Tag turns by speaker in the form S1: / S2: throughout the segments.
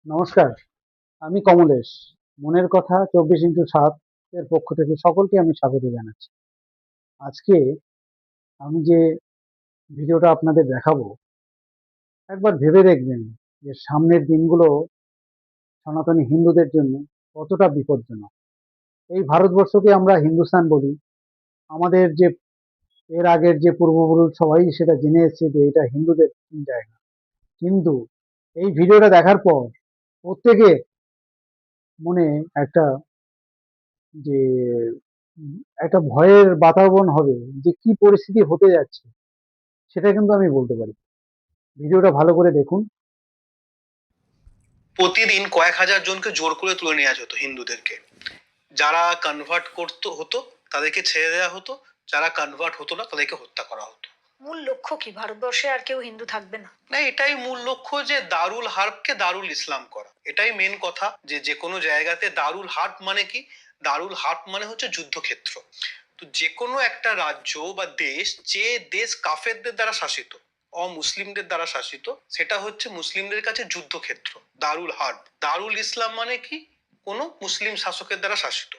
S1: নমস্কার, আমি কমলেশ। মনের কথা 24x7 এর পক্ষ থেকে সকলকে আমি স্বাগত জানাচ্ছি। আজকে আমি যে ভিডিওটা আপনাদের দেখাবো, একবার ভেবে দেখবেন যে সামনের দিনগুলো সনাতনী হিন্দুদের জন্য কতটা বিপজ্জনক। এই ভারতবর্ষকে আমরা হিন্দুস্তান বলি। আমাদের যে এর আগের যে পূর্বপুরুষ সবাই সেটা জেনে এসেছে যে এটা হিন্দুদের জায়গা। কিন্তু এই ভিডিওটা দেখার পর প্রত্যেকের মনে একটা যে একটা ভয়ের বাতাবরণ হবে যে কি পরিস্থিতি হতে যাচ্ছে সেটা কিন্তু আমি বলতে পারি। ভিডিওটা ভালো করে দেখুন।
S2: প্রতিদিন কয়েক হাজার জনকে জোর করে তুলে নেওয়া যেত হিন্দুদেরকে। যারা কনভার্ট করতে হতো তাদেরকে ছেড়ে দেওয়া হতো, যারা কনভার্ট হতো না তাদেরকে হত্যা করা হতো।
S3: মূল লক্ষ্য কি? ভারতবর্ষে আর কেউ হিন্দু থাকবে না?
S2: না, এটাই মূল লক্ষ্য, যে দারুল হার্বকে দারুল ইসলাম করা। এটাই মেন কথা, যে যে কোনো জায়গাতে দারুল হার্ব মানে কি? দারুল হার্ব মানে হচ্ছে যুদ্ধক্ষেত্র। তো যে কোনো একটা রাজ্য বা দেশ, যে দেশ কাফেরদের দ্বারা শাসিত, অমুসলিমদের দ্বারা শাসিত, সেটা হচ্ছে মুসলিমদের কাছে যুদ্ধক্ষেত্র, দারুল হার্ব। দারুল ইসলাম মানে কি? কোনো মুসলিম শাসকের দ্বারা শাসিত।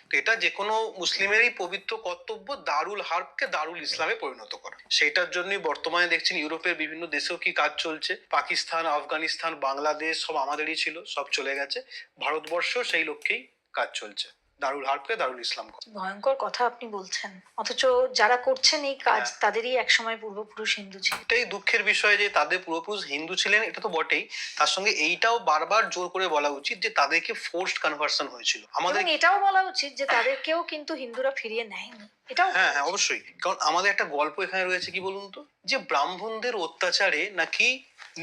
S2: তো এটা যে কোনো মুসলিমেরই পবিত্র কর্তব্য, দারুল হার্বকে দারুল ইসলামে পরিণত করা। সেটার জন্যই বর্তমানে দেখছেন ইউরোপের বিভিন্ন দেশেও কি কাজ চলছে। পাকিস্তান, আফগানিস্তান, বাংলাদেশ সব আমাদেরই ছিল, সব চলে গেছে। ভারতবর্ষ সেই লক্ষ্যেই কাজ চলছে, দারুল হার্বকে দারুল ইসলাম করা।
S3: ভয়ঙ্কর কথা আপনি বলছেন, অথচ যারা করছেন এই কাজ তাদেরই একসময় পূর্বপুরুষ হিন্দু ছিল।
S2: এটাই দুঃখের বিষয় যে তাদের পূর্বপুরুষ হিন্দু ছিলেন, এটা তো বটেই, তার সঙ্গে এইটাও বারবার জোর করে বলা উচিত যে তাদেরকে ফোর্সড কনভার্সন হয়েছিল।
S3: আমাদের এটাও বলা উচিত যে তাদেরকেও কিন্তু হিন্দুরা ফিরিয়ে নেয়নি। এটাও
S2: হ্যাঁ হ্যাঁ, অবশ্যই। কারণ আমাদের একটা গল্প এখানে রয়েছে, কি বলুন তো, যে ব্রাহ্মণদের অত্যাচারে নাকি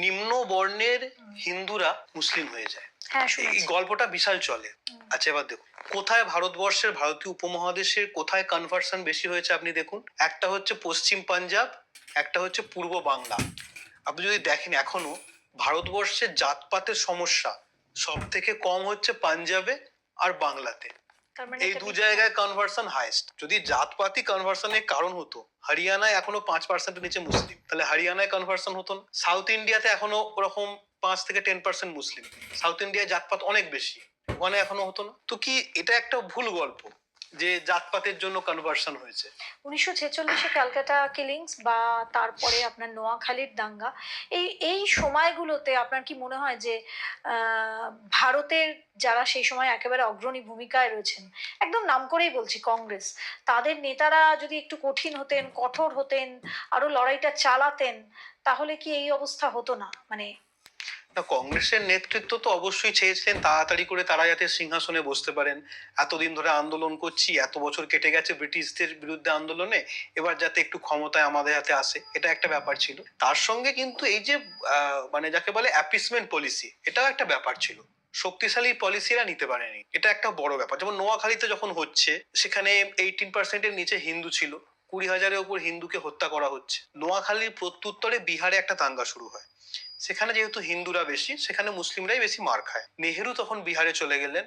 S2: নিম্ন বর্ণের হিন্দুরা মুসলিম হয়ে যায়।
S3: হ্যাঁ,
S2: এই গল্পটা বিশাল চলে। আচ্ছা, এবার দেখুন কোথায় ভারতবর্ষের, ভারতীয় উপমহাদেশের কোথায় কনভার্সন বেশি হয়েছে আপনি দেখুন। একটা হচ্ছে পশ্চিম পাঞ্জাব, একটা হচ্ছে পূর্ব বাংলা। আপনি যদি দেখেন এখনো ভারতবর্ষের জাতপাতের সমস্যা সব থেকে কম হচ্ছে পাঞ্জাবে আর বাংলাতে। এই দু জায়গায় কনভার্সন হাইয়েস্ট। যদি জাতপাতি কনভার্সনের কারণ হতো, হরিয়ানায় এখনো 5% নিচে মুসলিম, তাহলে হরিয়ানায় কনভার্সন হতো না। সাউথ ইন্ডিয়াতে এখনো ওরকম 5 থেকে 10% মুসলিম, সাউথ ইন্ডিয়ায় জাতপাত অনেক বেশি, ওখানে এখনো হতো না। তো কি এটা একটা ভুল গল্প যে জাতপাতের জন্য কনভার্সন হয়েছে?
S3: 1946-এ ক্যালকাটা কিলিংস বা তারপরে আপনার নোয়াখালীর দাঙ্গা, এই এই সময়গুলোতে আপনার কি মনে হয় যে ভারতের যারা সেই সময় একেবারে অগ্রণী ভূমিকায় রয়েছেন, একদম নাম করেই বলছি কংগ্রেস, তাদের নেতারা যদি একটু কঠিন হতেন, কঠোর হতেন, আরো লড়াইটা চালাতেন, তাহলে কি এই অবস্থা হতো না? মানে
S2: না, কংগ্রেসের নেতৃত্ব তো অবশ্যই চেয়েছিলেন তাড়াতাড়ি করে তারা যাতে সিংহাসনে বসতে পারেন। এতদিন ধরে আন্দোলন করছি, এত বছর কেটে গেছে ব্রিটিশদের বিরুদ্ধে আন্দোলনে, এবার যাতে একটু ক্ষমতায় আমাদের হাতে আসে, এটা একটা ব্যাপার ছিল। তার সঙ্গে কিন্তু এই যে মানে যাকে বলে অ্যাপিসমেন্ট পলিসি, এটাও একটা ব্যাপার ছিল। শক্তিশালী পলিসিরা নিতে পারেনি, এটা একটা বড় ব্যাপার। যেমন নোয়াখালীতে যখন হচ্ছে, সেখানে 18%-এর নিচে হিন্দু ছিল, 20,000-এর উপর হিন্দুকে হত্যা করা হচ্ছে। নোয়াখালীর প্রত্যুত্তরে বিহারে একটা দাঙ্গা শুরু হয়। সেখানে যেহেতু হিন্দুরা বেশি, সেখানে মুসলিমরাই বেশি মার খায়। নেহেরু তখন বিহারে চলে গেলেন।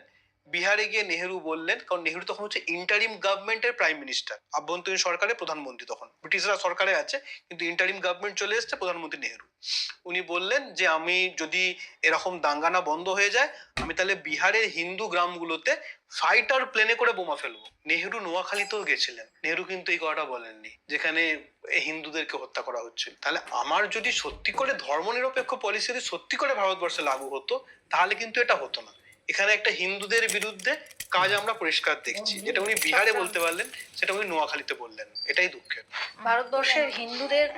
S2: বিহারে গিয়ে নেহেরু বললেন, কারণ নেহেরু তখন হচ্ছে ইন্টারিম গভর্নমেন্টের প্রাইম মিনিস্টার, আভ্যন্তরীণ সরকারের প্রধানমন্ত্রী, তখন ব্রিটিশরা সরকারে আছে কিন্তু ইন্টারিম গভর্নমেন্ট চলে এসেছে, প্রধানমন্ত্রী নেহেরু। উনি বললেন যে আমি যদি এরকম দাঙ্গা না বন্ধ হয়ে যায়, আমি তাহলে বিহারের হিন্দু গ্রামগুলোতে ফাইটার প্লেনে করে বোমা ফেলবো। নেহেরু নোয়াখালীতেও গেছিলেন, নেহেরু কিন্তু এই কথাটা বলেননি যেখানে হিন্দুদেরকে হত্যা করা হচ্ছে। তাহলে আমার যদি সত্যি করে ধর্মনিরপেক্ষ পলিসি যদি সত্যি করে ভারতবর্ষে লাগু হতো, তাহলে কিন্তু এটা হতো না। এখানে একটা হিন্দুদের বিরুদ্ধে কাজ আমরা পরিষ্কার দেখছি, যেটা উনি বিহারে বলতে পারলেন সেটা উনি নোয়াখালীতে বললেন, এটাই দুঃখের।
S3: ভারতবর্ষের হিন্দুদের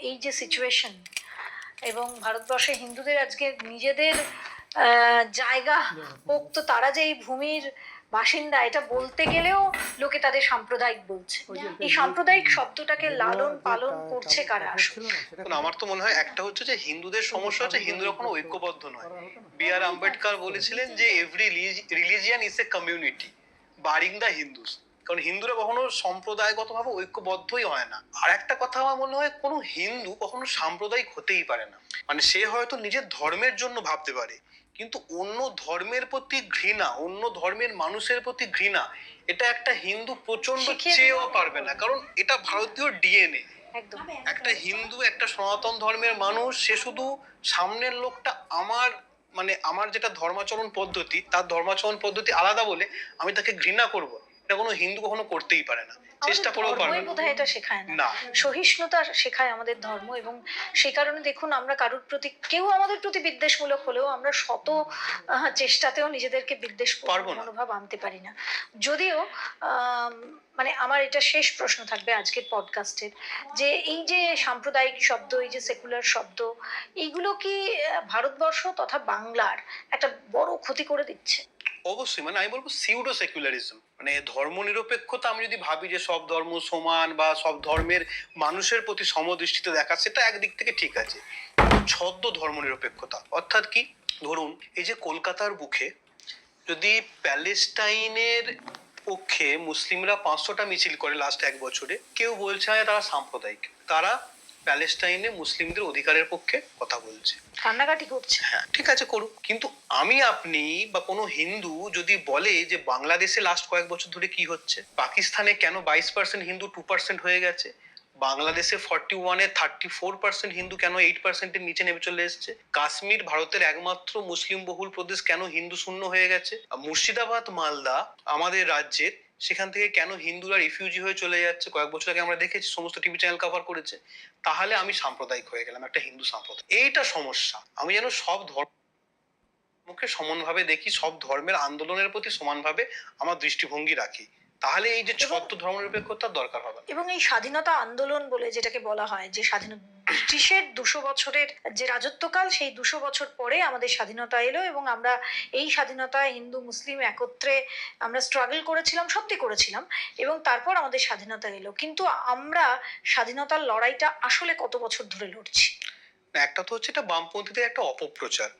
S3: এই যে সিচুয়েশন, এবং ভারতবর্ষের হিন্দুদের আজকে নিজেদের জায়গা পোক্ত, তারা যে এই ভূমির বাসিন্দা, এটা বলতে গেলেও লোকে তাদের সাম্প্রদায়িক বলছে। এই সাম্প্রদায়িক শব্দটাকে লালন পালন করছে কারা আসলে?
S2: আমার তো মনে হয় একটা হচ্ছে যে হিন্দুদের সমস্যা হচ্ছে হিন্দুরা কোনো ঐক্যবদ্ধ নয়। বি আর আম্বেদকর বলেছিলেন যে every religion is a community বারিং the Hindus. কারণ হিন্দুরা কখনো সম্প্রদায়গতভাবে ঐক্যবদ্ধই হয় না। আর একটা কথা আমার মনে হয়, কোনো হিন্দু কখনো সাম্প্রদায়িক হতেই পারে না। মানে সে হয়তো নিজের ধর্মের জন্য ভাবতে পারে, কিন্তু অন্য ধর্মের প্রতি ঘৃণা, অন্য ধর্মের মানুষের প্রতি ঘৃণা, এটা একটা হিন্দু প্রচন্ড চেয়েও পারবে না, কারণ এটা ভারতীয় ডিএনএ। একটা হিন্দু, একটা সনাতন ধর্মের মানুষ, সে শুধু সামনের লোকটা আমার মানে আমার যেটা ধর্মাচরণ পদ্ধতি, তার ধর্মাচরণ পদ্ধতি আলাদা বলে আমি তাকে ঘৃণা করব, এটা কোনো হিন্দু কখনো করতেই পারে না, চেষ্টা করেও পারবে
S3: ধর্মই
S2: না।
S3: বোধহয় এটা শেখায় না।
S2: না,
S3: সহিষ্ণুতা শেখায় আমাদের ধর্ম, এবং সেই কারণে দেখুন আমরা কারোর প্রতি, কেউ আমাদের প্রতি বিদ্বেষমূলক হলেও আমরা শত চেষ্টাতেও নিজেদেরকে বিদ্বেষপূর্ণ
S2: পারবো না।
S3: মনোভাব আনতে পারি না। যদিও আম, মানে আমার এটা শেষ প্রশ্ন থাকবে আজকের পডকাস্টের, যে এই যে সাম্প্রদায়িক শব্দ, এই যে সেকুলার শব্দ, এইগুলো কি ভারতবর্ষ তথা বাংলার একটা বড় ক্ষতি করে দিচ্ছে?
S2: অবশ্যই, মানে আমি বলবো সিউডো সেকুলারিজম, মানে ধর্ম নিরপেক্ষতা আমি যদি ভাবি যে সব ধর্ম সমান বা সব ধর্মের মানুষের প্রতি সমদৃষ্টিতে দেখা, সেটা একদিক থেকে ঠিক আছে। ছদ্ম ধর্ম নিরপেক্ষতা অর্থাৎ কি, ধরুন এই যে কলকাতার বুকে যদি প্যালেস্টাইনের পক্ষে মুসলিমরা 500টা মিছিল করে লাস্ট 1 বছরে, কেউ বলছে না তারা সাম্প্রদায়িক, তারা প্যালেস্টাইনে মুসলিমদের অধিকারের পক্ষে কথা বলছে।
S3: কান্নাকাটি করছে।
S2: হ্যাঁ ঠিক আছে, করুক, কিন্তু আমি আপনি বা কোনো হিন্দু যদি বলে যে বাংলাদেশে লাস্ট কয়েক বছর ধরে কি হচ্ছে, পাকিস্তানে কেন 22% হিন্দু 2% হয়ে গেছে, বাংলাদেশে 41-এ 34% হিন্দু কেন 8%-এর নিচে নেমে চলে এসেছে, কাশ্মীর ভারতের একমাত্র মুসলিম বহুল প্রদেশ কেন হিন্দু শূন্য হয়ে গেছে, মুর্শিদাবাদ মালদা আমাদের রাজ্যের, সেখান থেকে কেন হিন্দুরা রিফিউজি হয়ে চলে যাচ্ছে, কয়েক বছর আগে আমরা দেখেছি, সমস্ত টিভি চ্যানেল কভার করেছে, তাহলে আমি সাম্প্রদায়িক হয়ে গেলাম, একটা হিন্দু সাম্প্রদায়িক। এইটা সমস্যা। আমি যেন সব ধর্মকে সমানভাবে দেখি, সব ধর্মের আন্দোলনের প্রতি সমানভাবে আমার দৃষ্টিভঙ্গি রাখি, তাহলে এই যে ছদ্ম ধর্মনিরপেক্ষতার দরকার হবে না।
S3: এবং এই স্বাধীনতা আন্দোলন বলে যেটাকে বলা হয়, যে স্বাধীনতা ব্রিটিশের 200 বছরের যে রাজত্বকাল, সেই 200 বছর পরে আমাদের স্বাধীনতা এলো, এবং আমরা এই স্বাধীনতায় হিন্দু মুসলিম একত্রে আমরা স্ট্রাগল করেছিলাম, সত্যি করেছিলাম, এবং তারপর আমাদের স্বাধীনতা এলো। কিন্তু আমরা স্বাধীনতার লড়াইটা আসলে কত বছর ধরে লড়ছি?
S2: একটা তো হচ্ছে এটা বামপন্থীদের একটা অপপ্রচার,